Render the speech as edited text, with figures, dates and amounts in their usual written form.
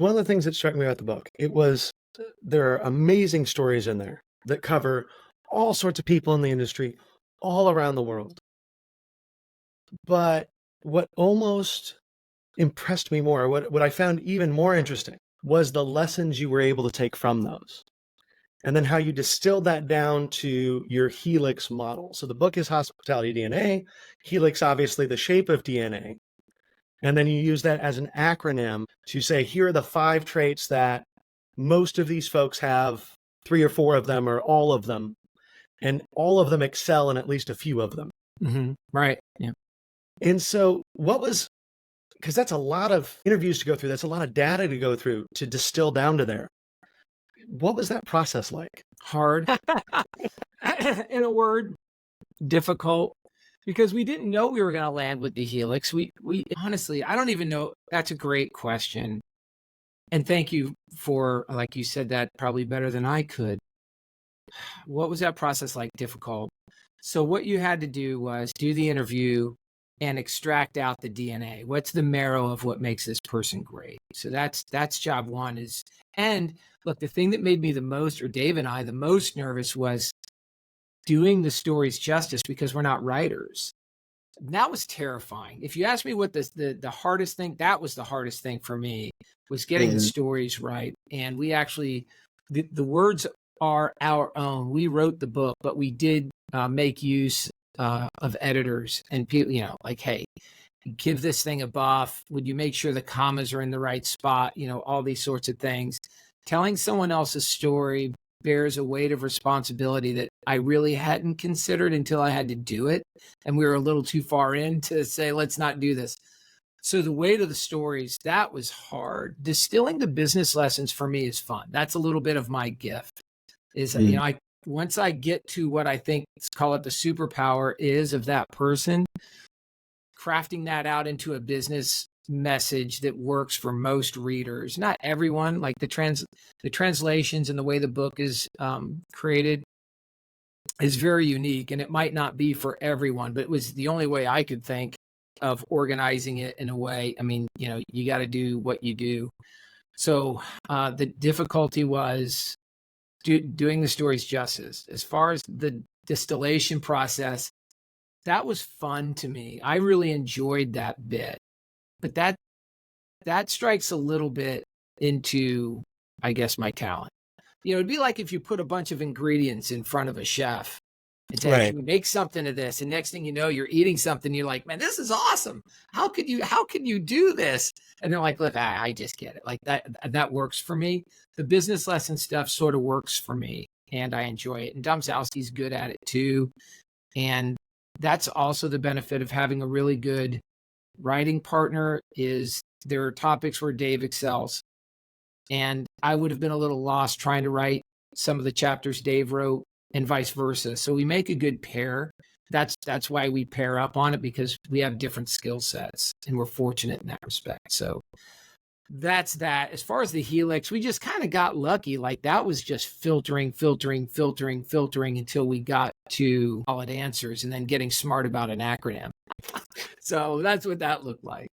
One of the things that struck me about the book, there are amazing stories in there that cover all sorts of people in the industry all around the world. But what almost impressed me more, what I found even more interesting, was the lessons you were able to take from those. And then how you distilled that down to your Helix model. So the book is Hospitality DNA, Helix, obviously the shape of DNA. And then you use that as an acronym to say, here are the 5 traits that most of these folks have, 3 or 4 of them, or all of them. And all of them excel in at least a few of them. Mm-hmm. Right. Yeah. And so because that's a lot of interviews to go through. That's a lot of data to go through to distill down to there. What was that process like? Hard. In a word, difficult, because we didn't know we were going to land with the Helix. We honestly, I don't even know. That's a great question. And thank you for, like you said, that probably better than I could. What was that process like? Difficult. So what you had to do was do the interview and extract out the DNA. What's the marrow of what makes this person great? So that's job one and look, the thing that made me the most, or Dave and I, the most nervous was doing the stories justice, because we're not writers. That was terrifying. If you ask me what the hardest thing, that was the hardest thing for me, was getting the stories right. And we actually, the words are our own. We wrote the book, but we did make use of editors and people, like, hey, give this thing a buff. Would you make sure the commas are in the right spot? All these sorts of things. Telling someone else's story bears a weight of responsibility that I really hadn't considered until I had to do it. And we were a little too far in to say, let's not do this. So the weight of the stories, that was hard. Distilling the business lessons for me is fun. That's a little bit of my gift. Once I get to what I think, let's call it the superpower is of that person, crafting that out into a business message that works for most readers. Not everyone, like the translations and the way the book is created is very unique, and it might not be for everyone, but it was the only way I could think of organizing it in a way. I mean, you got to do what you do. So the difficulty was doing the stories justice. As far as the distillation process, that was fun to me. I really enjoyed that bit. But that strikes a little bit into, I guess, my talent. It'd be like if you put a bunch of ingredients in front of a chef and say, right, make something of this. And next thing you know, you're eating something. You're like, man, this is awesome. How can you do this? And they're like, look, I just get it. Like that works for me. The business lesson stuff sort of works for me, and I enjoy it. And Domzowski's good at it too. And that's also the benefit of having a really good writing partner, is there are topics where Dave excels. And I would have been a little lost trying to write some of the chapters Dave wrote and vice versa. So we make a good pair. That's why we pair up on it, because we have different skill sets and we're fortunate in that respect. So that's that. As far as the Helix, we just kind of got lucky. Like that was just filtering until we got to solid answers and then getting smart about an acronym. So that's what that looked like.